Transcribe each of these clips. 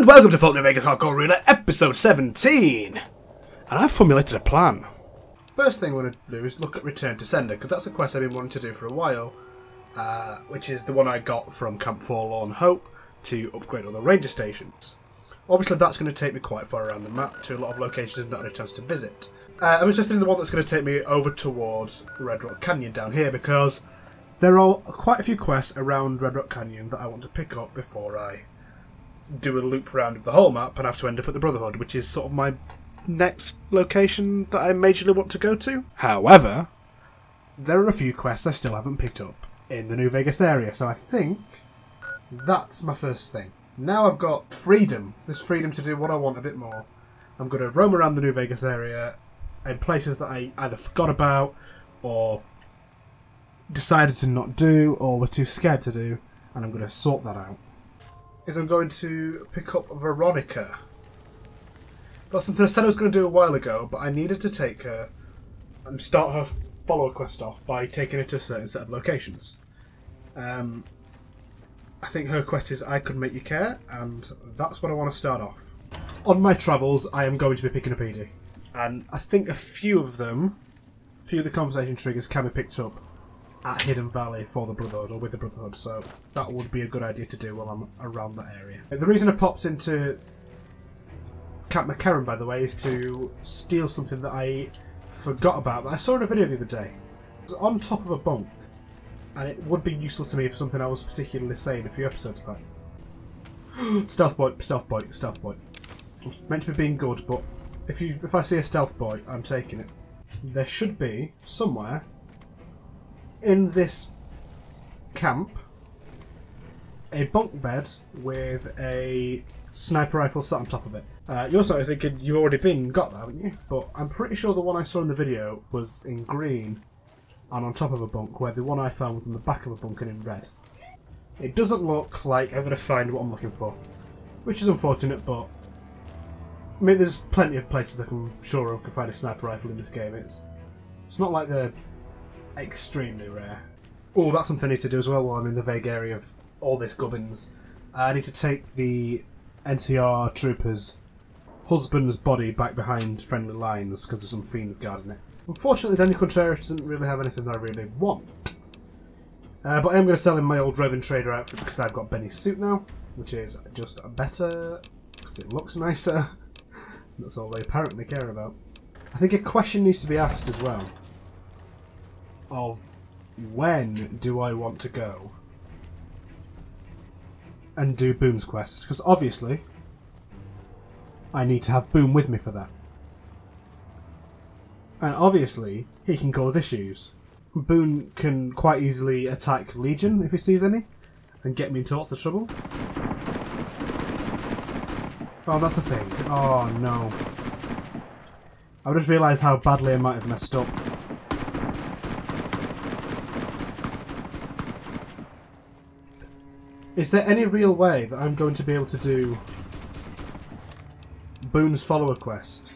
And welcome to New Vegas Hardcore Roulette, episode 17! And I've formulated a plan. First thing I want to do is look at Return to Sender, because that's a quest I've been wanting to do for a while, which is the one I got from Camp Forlorn Hope to upgrade all the ranger stations. Obviously that's going to take me quite far around the map to a lot of locations I've not had a chance to visit. I'm interested in the one that's going to take me over towards Red Rock Canyon down here, because there are quite a few quests around Red Rock Canyon that I want to pick up before I do a loop around of the whole map and have to end up at the Brotherhood, which is sort of my next location that I majorly want to go to. However, there are a few quests I still haven't picked up in the New Vegas area, so I think that's my first thing. Now I've got freedom, this freedom to do what I want a bit more. I'm going to roam around the New Vegas area in places that I either forgot about or decided to not do or were too scared to do, and I'm going to sort that out. I'm going to pick up Veronica. That's something I said I was going to do a while ago, but I needed to take her and start her follower quest off by taking her to a certain set of locations. I think her quest is I Could Make You Care, and that's what I want to start off. On my travels, I am going to be picking up Edie, and I think a few of the conversation triggers can be picked up at Hidden Valley for the Brotherhood, or with the Brotherhood, so that would be a good idea to do while I'm around that area. The reason I popped into Camp McCarran, by the way, is to steal something that I forgot about, that I saw in a video the other day. It was on top of a bunk, and it would be useful to me for something I was particularly saying a few episodes back. Stealth boy, stealth boy, stealth boy. It's meant to be being good, but if I see a stealth boy, I'm taking it. There should be, somewhere, in this camp, a bunk bed with a sniper rifle sat on top of it. You're sort of thinking you've already got that, haven't you? But I'm pretty sure the one I saw in the video was in green and on top of a bunk, where the one I found was on the back of a bunk and in red. It doesn't look like I'm going to find what I'm looking for, which is unfortunate, but I mean, there's plenty of places I can find a sniper rifle in this game. It's not like they're extremely rare. Oh, that's something I need to do as well while I'm in the vague area of all this gubbins. I need to take the NCR trooper's husband's body back behind friendly lines because there's some fiends guarding it. Unfortunately, Daniel Contreras doesn't really have anything that I really want. But I am going to sell him my old roving trader outfit because I've got Benny's suit now, which is just better because it looks nicer. That's all they apparently care about. I think a question needs to be asked as well of when do I want to go and do Boom's quest, because obviously I need to have Boom with me for that, and obviously he can cause issues. Boom can quite easily attack Legion if he sees any and get me into lots of trouble. Oh, that's the thing. Oh no, I just realised how badly I might have messed up. Is there any real way that I'm going to be able to do Boom's follower quest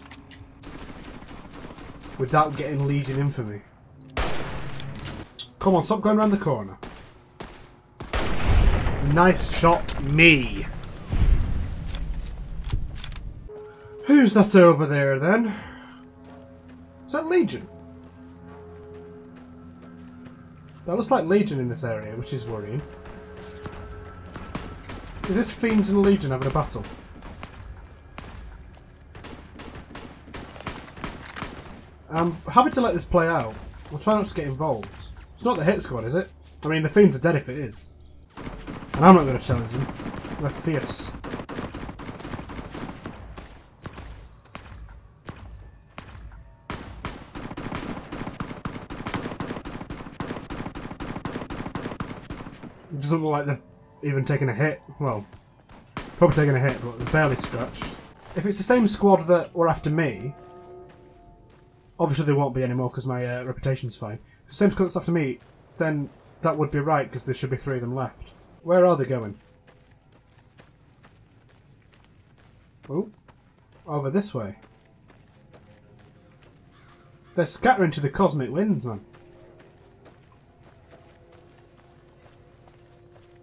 without getting Legion infamy? Come on, stop going around the corner. Nice shot, me. Who's that over there then? Is that Legion? That looks like Legion in this area, which is worrying. Is this Fiends and Legion having a battle? I'm happy to let this play out. We'll try not to get involved. It's not the hit squad, is it? I mean, the Fiends are dead if it is. And I'm not going to challenge them. They're fierce. It doesn't look like they're even taking a hit. Well, probably taking a hit, but they're barely scratched. If it's the same squad that were after me, obviously they won't be anymore because my reputation's fine. If it's the same squad that's after me, then that would be right because there should be 3 of them left. Where are they going? Oh, over this way. They're scattering to the cosmic winds, man.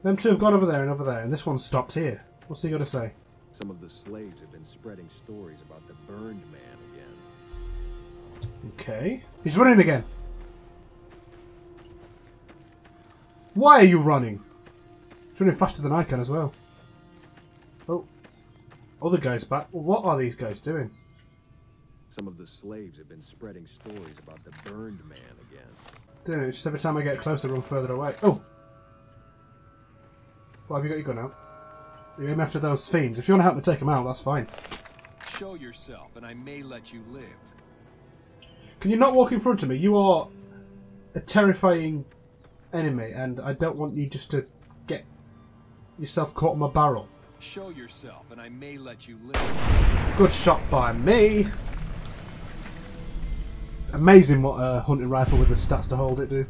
Them two have gone over there, and this one's stopped here. What's he got to say? Some of the slaves have been spreading stories about the burned man again. Okay. He's running again. Why are you running? He's running faster than I can as well. Oh. Other guy's back. Well, what are these guys doing? Some of the slaves have been spreading stories about the burned man again. Dude, it's just every time I get closer, I run further away. Oh! Well, have you got your gun out? You're aiming after those fiends. If you want to help me take them out, that's fine. Show yourself, and I may let you live. Can you not walk in front of me? You are a terrifying enemy, and I don't want you just to get yourself caught on my barrel. Show yourself, and I may let you live. Good shot by me. It's amazing what a hunting rifle with the stats to hold it do.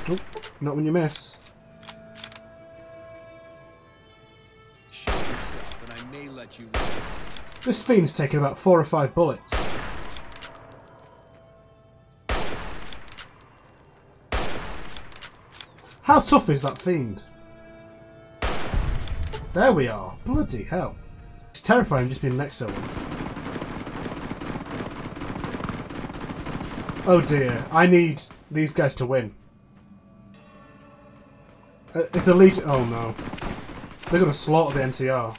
Nope, not when you miss. Show yourself, and I may let you live. This fiend's taken about 4 or 5 bullets. How tough is that fiend? There we are. Bloody hell. It's terrifying just being next to one. Oh dear. I need these guys to win. If the Legion... Oh no. They're going to slaughter the NCR.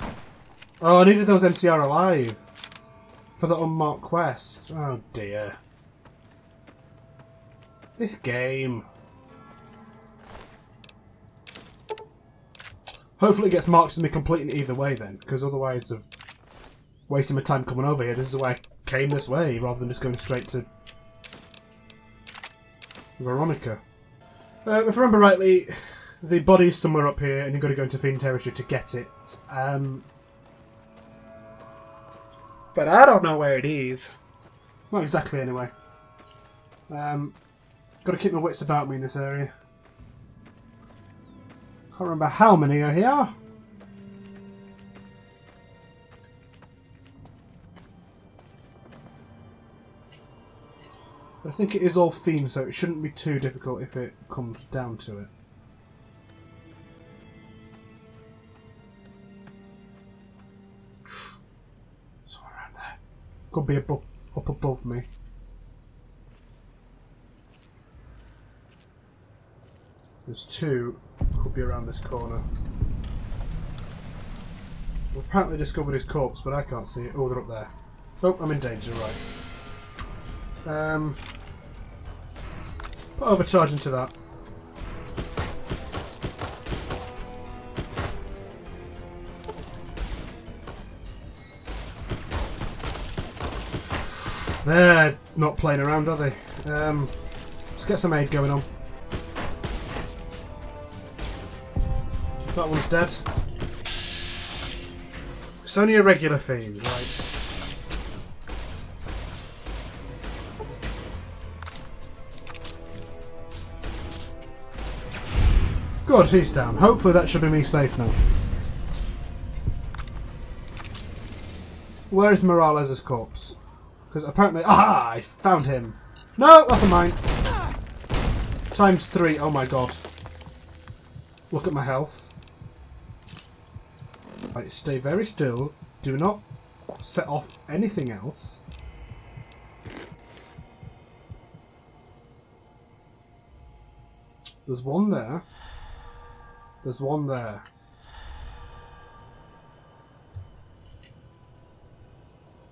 Oh, I needed those NCR alive. For the unmarked quest. Oh dear. This game. Hopefully it gets marked as me completing it either way then. Because otherwise of wasting my time coming over here. This is why I came this way. Rather than just going straight to Veronica. If I remember rightly... The body's somewhere up here, and you've got to go into fiend territory to get it. But I don't know where it is. Not exactly, anyway. Got to keep my wits about me in this area. Can't remember how many are here. I think it is all fiends, so it shouldn't be too difficult if it comes down to it. Could be up above me. There's 2. Could be around this corner. We've apparently discovered his corpse, but I can't see it. Oh, they're up there. Oh, I'm in danger, right. Put overcharge into that. They're not playing around, are they? Let's get some aid going on. That one's dead. It's only a regular fiend, right? Good, he's down. Hopefully that should be me safe now. Where is Morales' corpse? Because apparently... Ah! I found him! No! That's a mine! ×3. Oh my god. Look at my health. Right, stay very still. Do not set off anything else. There's one there. There's one there.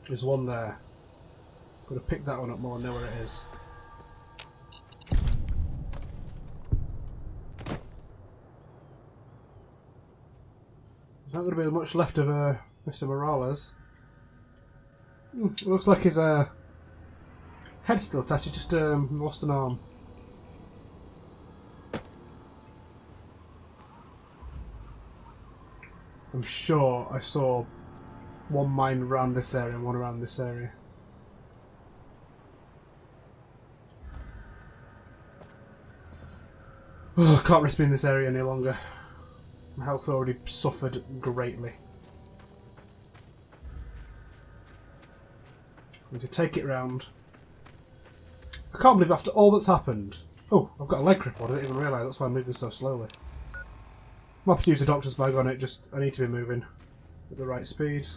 There's one there. Gotta pick that one up more and know where it is. There's not going to be much left of Mr. Morales. It looks like his head's still attached, he just lost an arm. I'm sure I saw one mine around this area and one around this area. Oh, I can't risk being in this area any longer. My health already suffered greatly. I need to take it round. I can't believe after all that's happened, Oh, I've got a leg cripple. I didn't even realise. That's why I'm moving so slowly. I'm off to use a doctor's bag on it. I need to be moving at the right speed.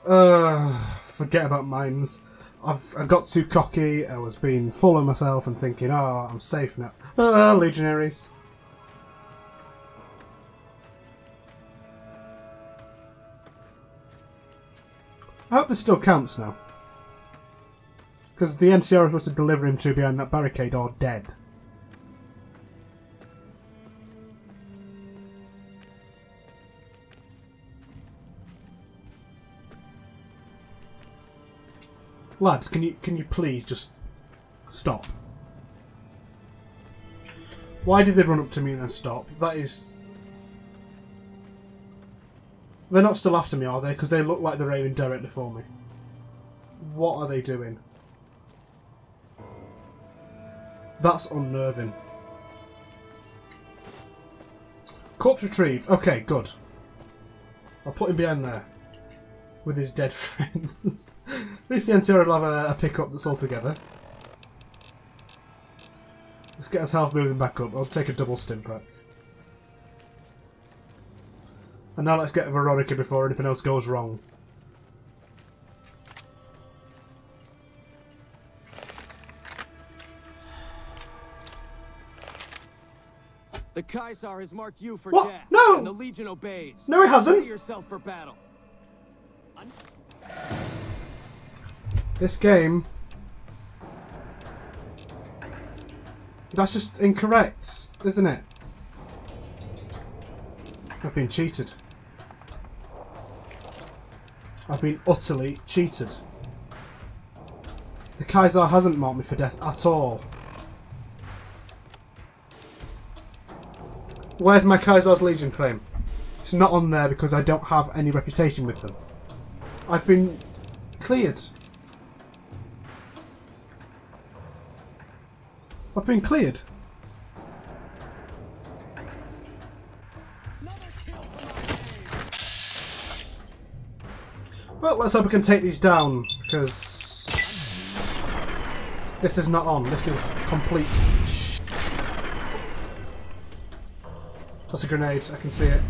Forget about mines. I got too cocky. I was being full of myself and thinking, oh, I'm safe now. Legionaries. I hope this still counts now. Because the NCR is supposed to deliver him to behind that barricade or dead. Lads, can you please just stop? Why did they run up to me and then stop? That is... They're not still after me, are they? Because they look like they're aiming directly for me. What are they doing? That's unnerving. Corpse retrieve. Okay, good. I'll put him behind there. With his dead friends. At least the NCR will have a pickup that's all together. Let's get his health moving back up. I'll take a double stim pack. And now let's get Veronica before anything else goes wrong. The Caesar has marked you for What? death. No! And the Legion obeys. No, he hasn't. Ready yourself for battle. This game... That's just incorrect, isn't it? I've been cheated. I've been utterly cheated. The Caesar hasn't marked me for death at all. Where's my Caesar's Legion fame? It's not on there because I don't have any reputation with them. I've been cleared. I've been cleared. Well, let's hope we can take these down, because this is not on. This is complete. That's a grenade. I can see it.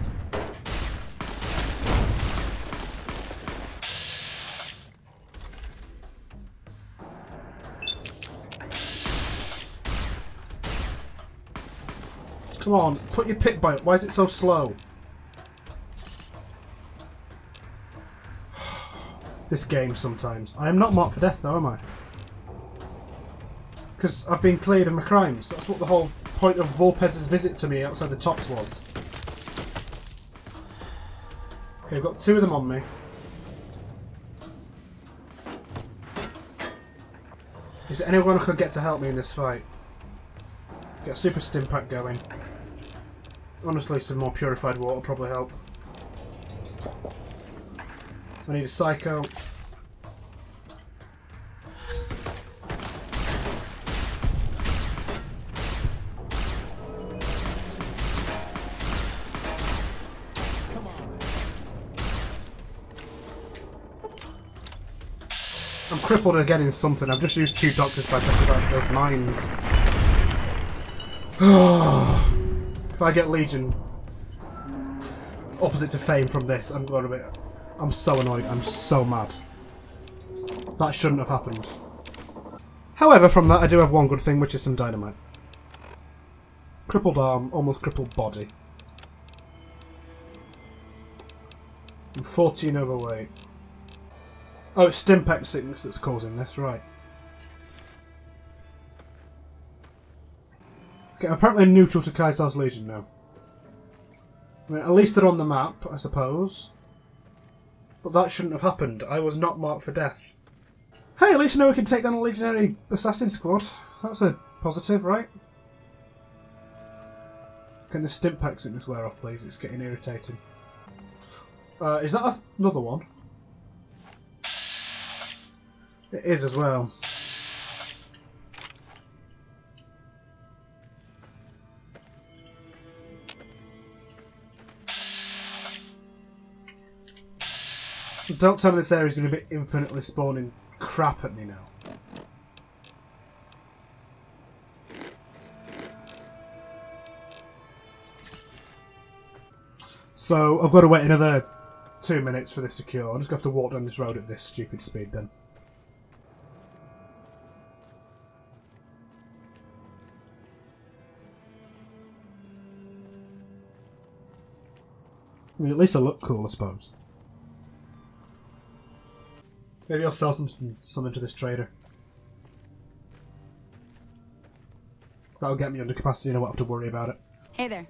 Come on, put your pit by it. Why is it so slow? This game sometimes. I am not marked for death though, am I? Because I've been cleared of my crimes. That's what the whole point of Volpez's visit to me outside the tops was. Okay, I've got two of them on me. Is there anyone who could get to help me in this fight? Get a super stim pack going. Honestly, some more purified water will probably help. I need a psycho. I'm crippled again in something. I've just used 2 doctors bags after those mines. If I get Legion opposite to fame from this, I'm going to be... I'm so annoyed. I'm so mad. That shouldn't have happened. However, from that I do have one good thing, which is some dynamite. Crippled arm, almost crippled body. I'm 14 overweight. Oh, it's Stimpack sickness that's causing this, right. Okay, I'm apparently neutral to Caesar's Legion now. I mean, at least they're on the map, I suppose. But that shouldn't have happened. I was not marked for death. Hey, at least I know we can take down a legionary assassin squad. That's a positive, right? Can the Stimpack sickness wear off, please? It's getting irritating. Is that another one? It is as well. Don't tell me this area is going to be infinitely spawning crap at me now. So I've got to wait another 2 minutes for this to cure. I'm just going to have to walk down this road at this stupid speed then. I mean, at least I look cool, I suppose. Maybe I'll sell something to this trader. That'll get me under capacity and I won't have to worry about it. Hey there.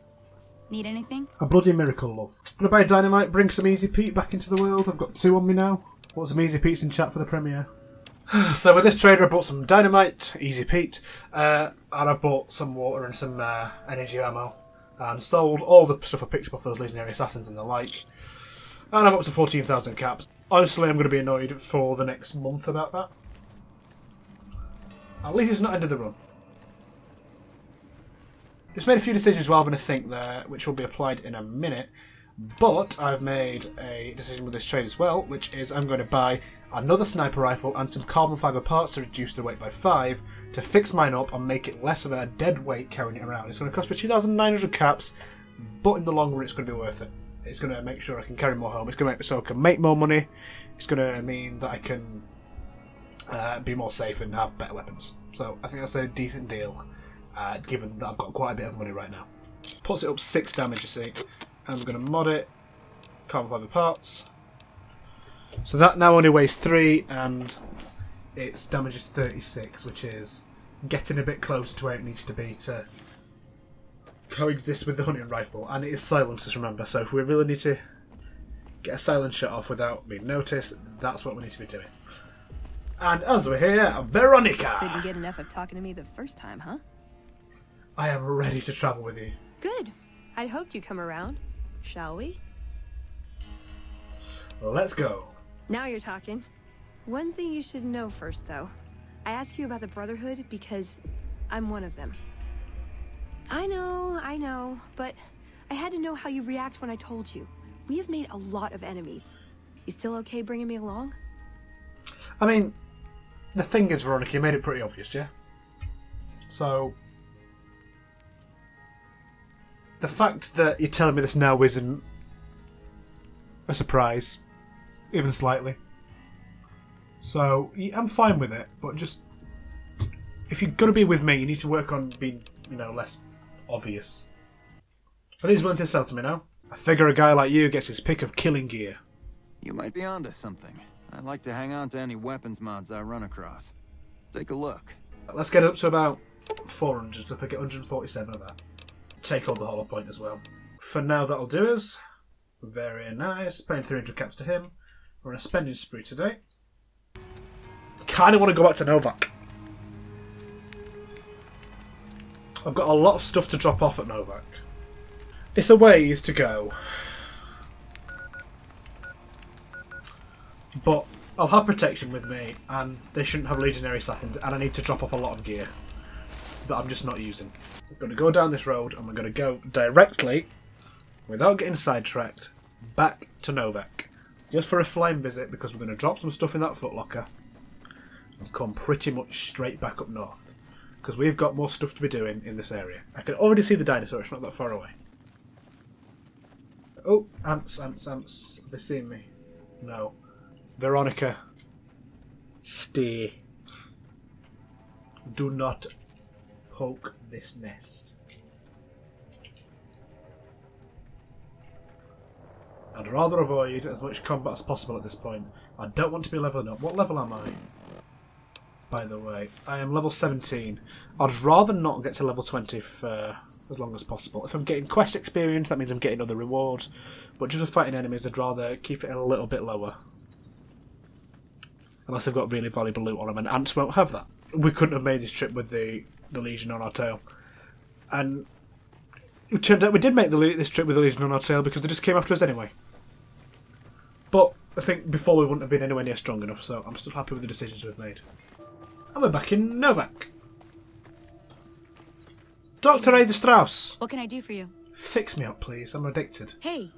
Need anything? A bloody miracle, love. Gonna buy dynamite, bring some Easy Pete back into the world. I've got 2 on me now. Want some Easy Pete's in chat for the premiere. So with this trader I bought some dynamite, Easy Pete, and I bought some water and some energy ammo. And sold all the stuff I picked up off those Legionary Assassins and the like. And I'm up to 14,000 caps. Honestly, I'm going to be annoyed for the next month about that. At least it's not end of the run. Just made a few decisions while I'm going to think there, which will be applied in a minute. But I've made a decision with this trade as well, which is I'm going to buy another sniper rifle and some carbon fibre parts to reduce the weight by 5 to fix mine up and make it less of a dead weight carrying it around. It's going to cost me 2,900 caps, but in the long run it's going to be worth it. It's going to make sure I can carry more home. It's going to make it so I can make more money. It's going to mean that I can be more safe and have better weapons. So I think that's a decent deal, given that I've got quite a bit of money right now. Puts it up 6 damage, you see. And we're going to mod it. Carbon fibre parts. So that now only weighs 3 and its damage is 36, which is getting a bit closer to where it needs to be to coexist with the hunting rifle. And it is silencers, remember, so if we really need to get a silence shot off without being noticed, that's what we need to be doing. And as we're here, Veronica! Couldn't get enough of talking to me the first time, huh? I am ready to travel with you. Good. I'd hoped you'd come around. Shall we? Let's go. Now you're talking. One thing you should know first, though. I asked you about the Brotherhood because I'm one of them. I know, but I had to know how you react when I told you. We have made a lot of enemies. You still okay bringing me along? I mean, the thing is, Veronica, you made it pretty obvious, yeah? So, the fact that you're telling me this now isn't a surprise, even slightly. So, I'm fine with it, but just, if you're going to be with me, you need to work on being, less obvious. But he's willing to sell to me now. I figure a guy like you gets his pick of killing gear. You might be onto something. I'd like to hang on to any weapons mods I run across. Take a look. Let's get up to about 400, so if I get 147 of that. Take all the hollow point as well. For now, that'll do us. Very nice. Paying 300 caps to him. We're on a spending spree today. Kind of want to go back to Novak. I've got a lot of stuff to drop off at Novak. It's a ways to go. But I'll have protection with me, and they shouldn't have Legionary Assassins, and I need to drop off a lot of gear that I'm just not using. I'm going to go down this road, and we're going to go directly, without getting sidetracked, back to Novak. Just for a flying visit, because we're going to drop some stuff in that footlocker and come pretty much straight back up north. Because we've got more stuff to be doing in this area. I can already see the dinosaur, it's not that far away. Oh, ants. Have they seen me? No. Veronica, stay. Do not poke this nest. I'd rather avoid as much combat as possible at this point. I don't want to be leveling up. What level am I? By the way, I am level 17. I'd rather not get to level 20 for as long as possible. If I'm getting quest experience, that means I'm getting other rewards. But just for fighting enemies, I'd rather keep it a little bit lower. Unless I've got really valuable loot on them, and ants won't have that. We couldn't have made this trip with the Legion on our tail. And it turned out we did make this trip with the Legion on our tail because they just came after us anyway. But I think before we wouldn't have been anywhere near strong enough, so I'm still happy with the decisions we've made. And we're back in Novak. Dr. Ada Strauss. What can I do for you? Fix me up, please. I'm addicted. Hey.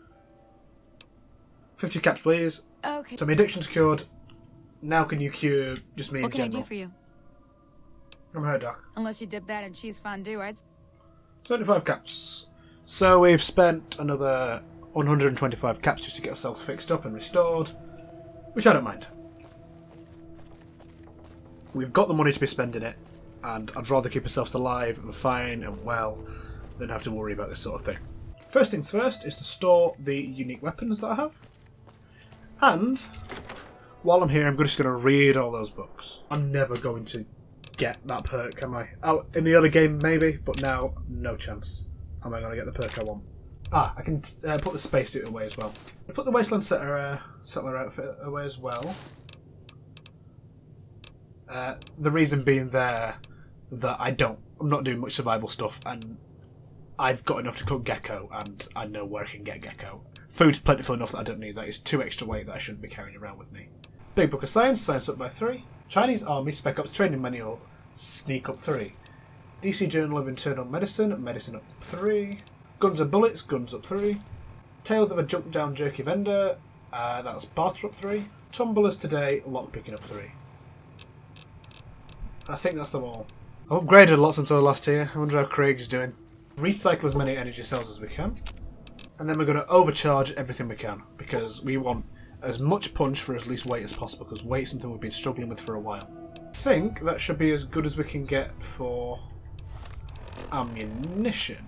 50 caps, please. Okay. So my addiction's cured. Now can you cure just me in What can I general? do for you? I'm her, Doc. Unless you dip that in cheese fondue, 25 caps. So we've spent another 125 captures to get ourselves fixed up and restored, which I don't mind. We've got the money to be spending it, and I'd rather keep ourselves alive and fine and well than have to worry about this sort of thing. First things first is to store the unique weapons that I have. And while I'm here, I'm just going to read all those books. I'm never going to get that perk, am I? Oh, in the other game, maybe, but now, no chance. Am I going to get the perk I want? Ah, I can put the spacesuit away as well. I put the Wasteland Settler outfit away as well. The reason being there that I'm not doing much survival stuff, and I've got enough to cook gecko, and I know where I can get gecko. Food's plentiful enough that I don't need that. It's 2 extra weight that I shouldn't be carrying around with me. Big Book of Science, Science up by 3. Chinese Army Spec Ops Training Manual, Sneak up 3. DC Journal of Internal Medicine, Medicine up 3. Guns and Bullets, Guns up 3. Tales of a Jump Down Jerky Vendor, that's Barter up 3. Tumblers Today, Lock Picking up 3. I think that's them all. I've upgraded a lot since I was last here. I wonder how Craig's doing. Recycle as many energy cells as we can. And then we're going to overcharge everything we can, because we want as much punch for as least weight as possible, because weight's something we've been struggling with for a while. I think that should be as good as we can get for ammunition.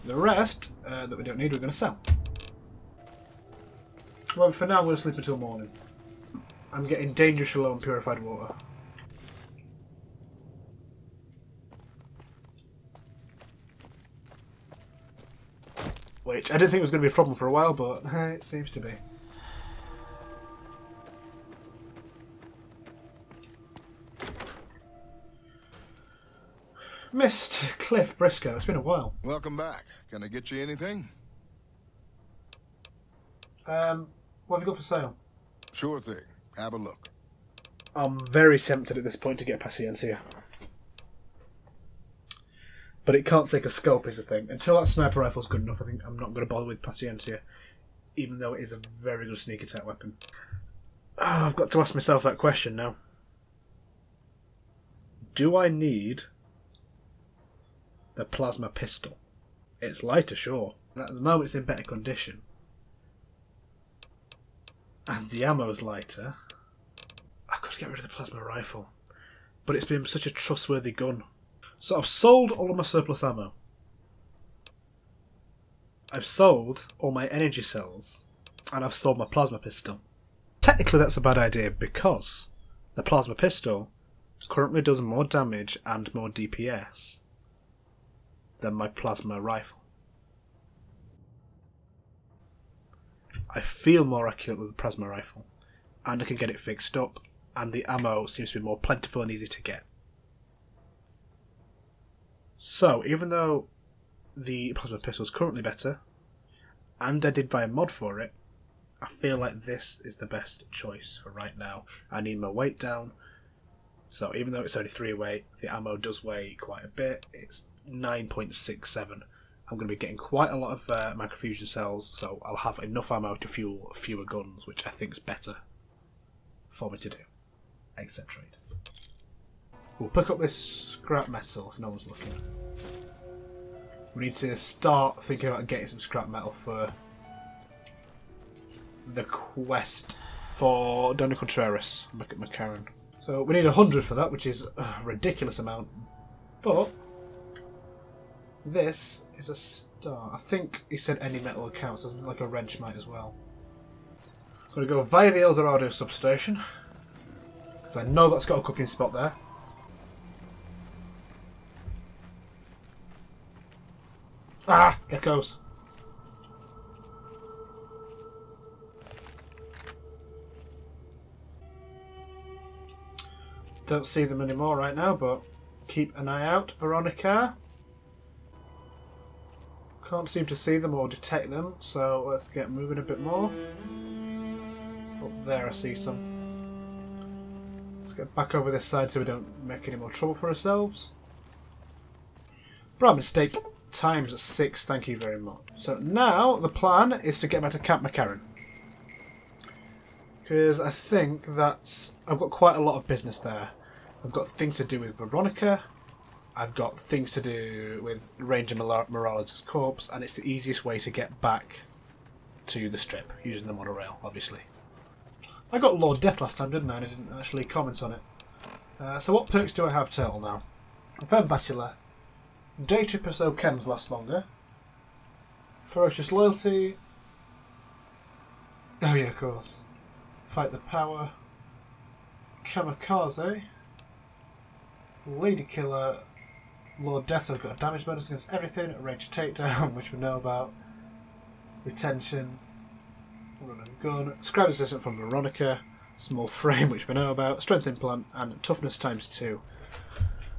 The rest that we don't need, we're going to sell. Well, for now, I'm going to sleep until morning. I'm getting dangerously low on purified water. Which I didn't think was going to be a problem for a while, but it seems to be. Missed Cliff Briscoe. It's been a while. Welcome back. Can I get you anything? What have you got for sale? Sure thing. Have a look. I'm very tempted at this point to get Paciencia. But it can't take a scope is the thing. Until that sniper rifle's good enough, I think I'm not going to bother with Paciencia. Even though it is a very good sneak attack weapon. Oh, I've got to ask myself that question now. Do I need the plasma pistol? It's lighter, sure. And at the moment it's in better condition. And the ammo's lighter. I could get rid of the plasma rifle. But it's been such a trustworthy gun. So I've sold all of my surplus ammo. I've sold all my energy cells. And I've sold my plasma pistol. Technically that's a bad idea because the plasma pistol currently does more damage and more DPS than my plasma rifle. I feel more accurate with the plasma rifle. And I can get it fixed up. And the ammo seems to be more plentiful and easy to get. So, even though the plasma pistol is currently better, and I did buy a mod for it, I feel like this is the best choice for right now. I need my weight down, so even though it's only 3 weight, the ammo does weigh quite a bit. It's 9.67. I'm going to be getting quite a lot of microfusion cells, so I'll have enough ammo to fuel fewer guns, which I think is better for me to do. Exit trade. We'll pick up this scrap metal if no one's looking. We need to start thinking about getting some scrap metal for the quest for Dona Contreras, McCarran. So we need 100 for that, which is a ridiculous amount. But this is a start. I think he said any metal counts, so like a wrench might as well. I'm going to go via the El Dorado substation, because I know that's got a cooking spot there. Ah! Geckos! Don't see them anymore right now, but keep an eye out, Veronica. Can't seem to see them or detect them, so let's get moving a bit more. Up there I see some. Let's get back over this side so we don't make any more trouble for ourselves. Brahmin steak times 6, thank you very much. So now the plan is to get back to Camp McCarran. Because I think that I've got quite a lot of business there. I've got things to do with Veronica. I've got things to do with Ranger Morales' corpse, and it's the easiest way to get back to the strip, using the monorail, obviously. I got Lord Death last time, didn't I? And I didn't actually comment on it. So what perks do I have total now? Confirmed Bachelor. Day Tripper so chems last longer. Ferocious Loyalty. Oh yeah, of course. Fight the Power. Kamikaze. Lady Killer. Lord Death, so I've got a damage bonus against everything. Ranger Takedown, which we know about. Retention. Run and Gun. Scribe Assistant from Veronica. Small Frame, which we know about. Strength Implant. And Toughness ×2.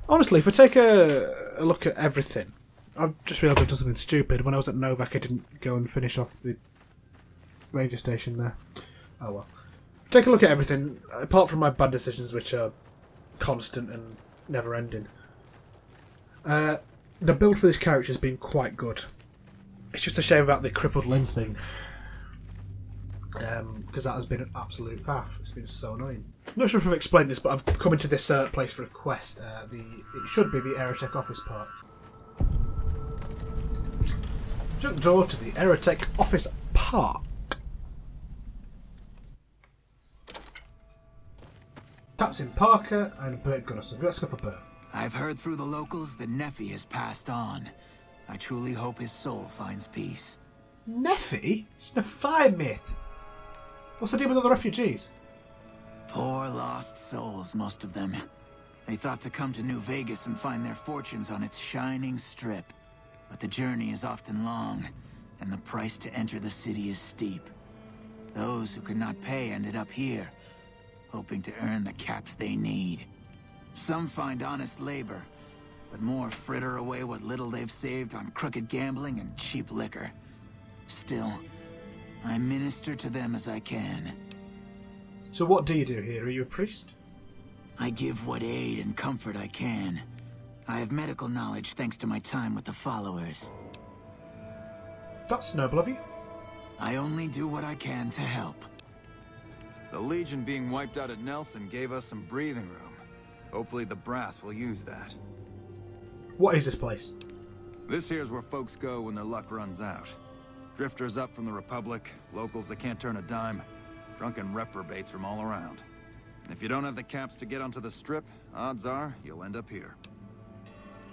Honestly, if we take a look at everything, I've just realised I've done something stupid. When I was at Novak, I didn't go and finish off the ranger station there. Oh well. Take a look at everything, apart from my bad decisions, which are constant and never-ending. The build for this character has been quite good. It's just a shame about the crippled limb thing. Because that has been an absolute faff. It's been so annoying. I'm not sure if I've explained this, but I've come into this place for a quest. It should be the Aerotech office part. Jump door to the Aerotech office park. Captain Parker and Bert Gunnarsson. Let's go for Bert. I've heard through the locals that Neffy has passed on. I truly hope his soul finds peace. Neffy? It's Nephi, mate. What's the deal with all the refugees? Poor lost souls, most of them. They thought to come to New Vegas and find their fortunes on its shining strip. But the journey is often long, and the price to enter the city is steep. Those who could not pay ended up here, hoping to earn the caps they need. Some find honest labor, but more fritter away what little they've saved on crooked gambling and cheap liquor. Still, I minister to them as I can. So what do you do here? Are you a priest? I give what aid and comfort I can. I have medical knowledge thanks to my time with the followers. That's noble of you. I only do what I can to help. The Legion being wiped out at Nelson gave us some breathing room. Hopefully the brass will use that. What is this place? This here's where folks go when their luck runs out. Drifters up from the Republic, locals that can't turn a dime, drunken reprobates from all around. And if you don't have the caps to get onto the strip, odds are you'll end up here.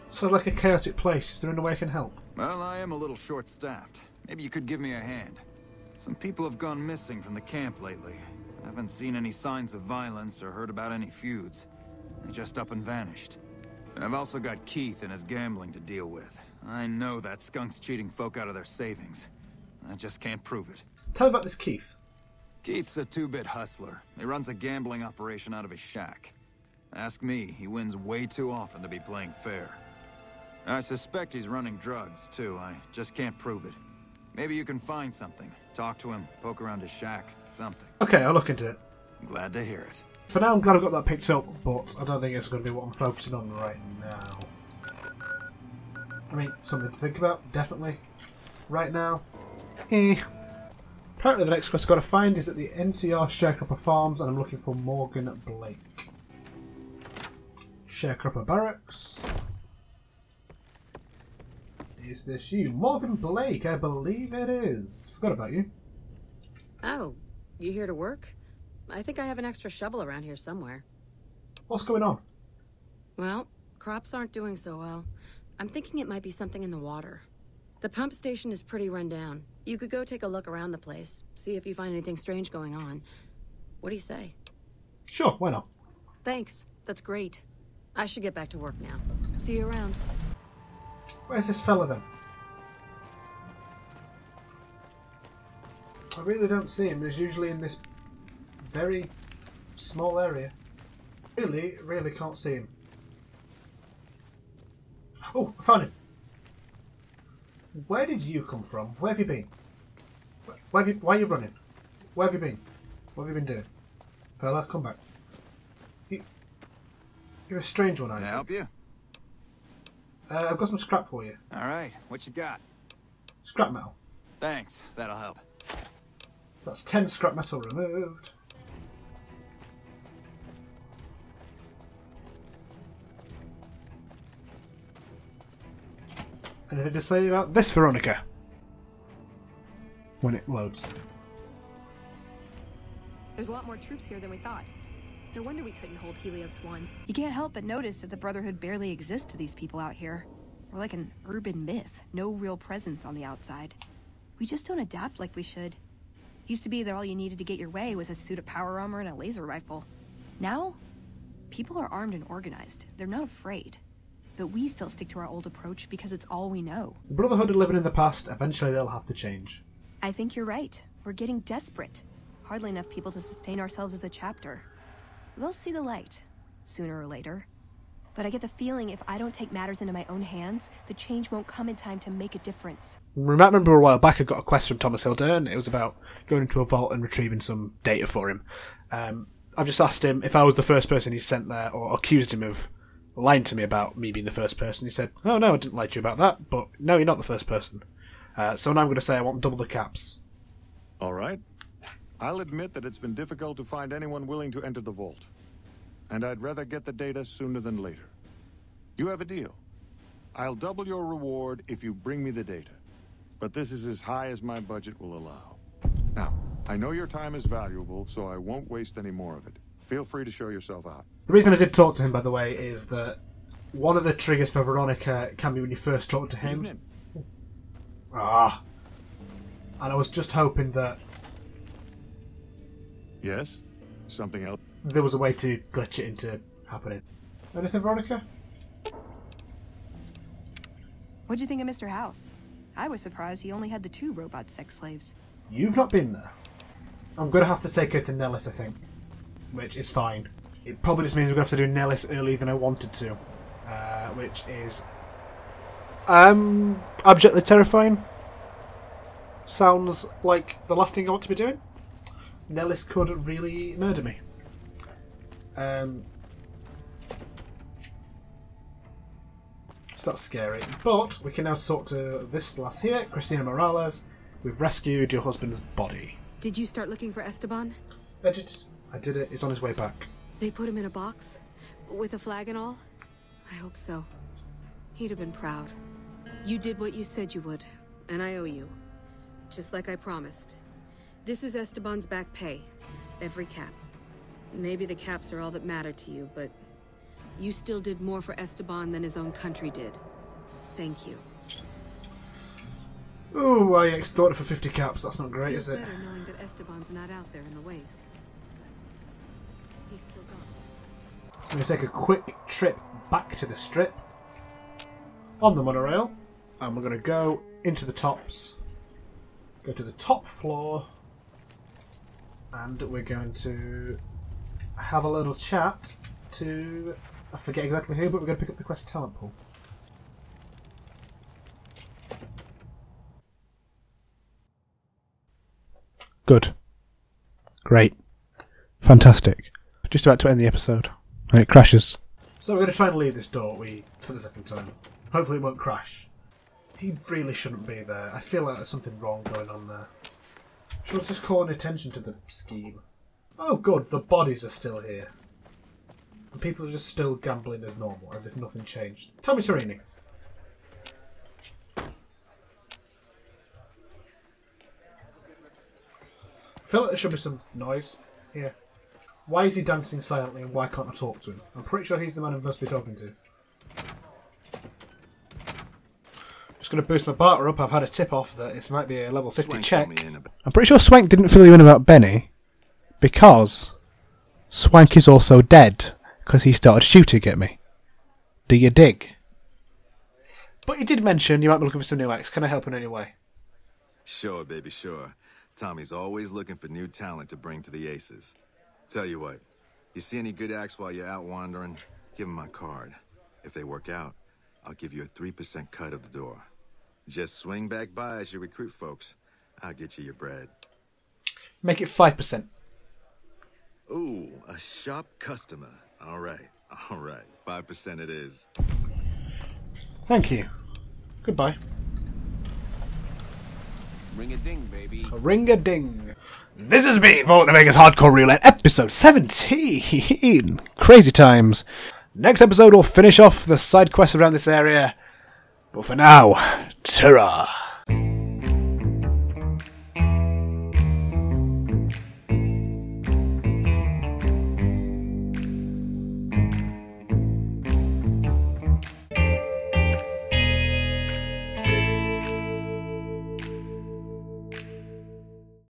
Sounds like a chaotic place. Is there any way I can help? Well, I am a little short-staffed. Maybe you could give me a hand. Some people have gone missing from the camp lately. I haven't seen any signs of violence or heard about any feuds. They just up and vanished. And I've also got Keith and his gambling to deal with. I know that skunk's cheating folk out of their savings. I just can't prove it. Tell me about this Keith. Keith's a two-bit hustler. He runs a gambling operation out of his shack. Ask me, he wins way too often to be playing fair. I suspect he's running drugs, too. I just can't prove it. Maybe you can find something. Talk to him, poke around his shack, something. Okay, I'll look into it. Glad to hear it. For now, I'm glad I got that picked up, but I don't think it's going to be what I'm focusing on right now. I mean, something to think about, definitely. Right now, Apparently the next quest I've got to find is at the NCR Sharecropper Farms, and I'm looking for Morgan Blake. Sharecropper Barracks. Is this you? Morgan Blake, I believe it is. Forgot about you. Oh, you here to work? I think I have an extra shovel around here somewhere. What's going on? Well, crops aren't doing so well. I'm thinking it might be something in the water. The pump station is pretty run down. You could go take a look around the place, see if you find anything strange going on. What do you say? Sure, why not? Thanks, that's great. I should get back to work now. See you around. Where's this fella then? I really don't see him. He's usually in this very small area. Really can't see him. Oh, I found him. Where did you come from? Where have you been? Why are you running? Where have you been? What have you been doing? Fella, come back. You're a strange one, Can I Isaac. help you? I've got some scrap for you. Alright, what you got? Scrap metal. Thanks, that'll help. That's 10 scrap metal removed. Anything to say about this, Veronica? When it loads. There's a lot more troops here than we thought. No wonder we couldn't hold Helios 1. You can't help but notice that the Brotherhood barely exists to these people out here. We're like an urban myth, no real presence on the outside. We just don't adapt like we should. Used to be that all you needed to get your way was a suit of power armor and a laser rifle. Now, people are armed and organized. They're not afraid. But we still stick to our old approach because it's all we know. The Brotherhood are living in the past. Eventually they'll have to change. I think you're right. We're getting desperate. Hardly enough people to sustain ourselves as a chapter. They'll see the light, sooner or later. But I get the feeling if I don't take matters into my own hands, the change won't come in time to make a difference. Remember a while back I got a quest from Thomas Hildern. It was about going into a vault and retrieving some data for him. I've just asked him if I was the first person he sent there, or accused him of lying to me about me being the first person. He said, "Oh no, I didn't lie to you about that, but no, you're not the first person." So now I'm going to say I want double the caps. All right. I'll admit that it's been difficult to find anyone willing to enter the vault. And I'd rather get the data sooner than later. You have a deal. I'll double your reward if you bring me the data. But this is as high as my budget will allow. Now, I know your time is valuable, so I won't waste any more of it. Feel free to show yourself out. The reason I did talk to him, by the way, is that one of the triggers for Veronica can be when you first talk to him. Evening. And I was just hoping that Yes? Something else? there was a way to glitch it into happening. Anything, Veronica? What'd you think of Mr. House? I was surprised he only had the 2 robot sex slaves. You've not been there. I'm going to have to take her to Nellis, I think. Which is fine. It probably just means we're going to have to do Nellis earlier than I wanted to. Which is abjectly terrifying. Sounds like the last thing I want to be doing. Nellis could really murder me. So that's scary. But we can now talk to this lass here, Christina Morales. We've rescued your husband's body. Did you start looking for Esteban? I did it. He's on his way back. They put him in a box? With a flag and all? I hope so. He'd have been proud. You did what you said you would, and I owe you. Just like I promised. This is Esteban's back pay. Every cap. Maybe the caps are all that matter to you, but you still did more for Esteban than his own country did. Thank you. Oh, I extorted for 50 caps. That's not great, Feels is it? better knowing that Esteban's not out there in the waste. He's still gone. I'm going to take a quick trip back to the strip on the monorail, and we're going to go into the tops, go to the top floor, and we're going to have a little chat to, I forget exactly who, but we're going to pick up the quest talent pool. Good. Great. Fantastic. Just about to end the episode, and it crashes. So we're going to try and leave this door for the second time. Hopefully it won't crash. He really shouldn't be there. I feel like there's something wrong going on there. Should I just call attention to the scheme? Oh good, the bodies are still here. And people are just still gambling as normal, as if nothing changed. Tommy Serini. I feel like there should be some noise here. Why is he dancing silently and why can't I talk to him? I'm pretty sure he's the man I'm supposed to be talking to. Just going to boost my barter up. I've had a tip off that it might be a level 50 check. I'm pretty sure Swank didn't fill you in about Benny because Swank is also dead because he started shooting at me. Do you dig? But you did mention you might be looking for some new acts. Can I help in any way? Sure, baby, sure. Tommy's always looking for new talent to bring to the Aces. Tell you what, you see any good acts while you're out wandering, give them my card. If they work out, I'll give you a 3% cut of the door. Just swing back by as you recruit folks. I'll get you your bread. Make it 5%. Ooh, a sharp customer. All right, 5% it is. Thank you. Goodbye. Ring-a-ding, baby. Ring-a-ding. This has been Fallout New Vegas Hardcore Roulette episode 17. Crazy times. Next episode we'll finish off the side quests around this area But for now, ta-ra!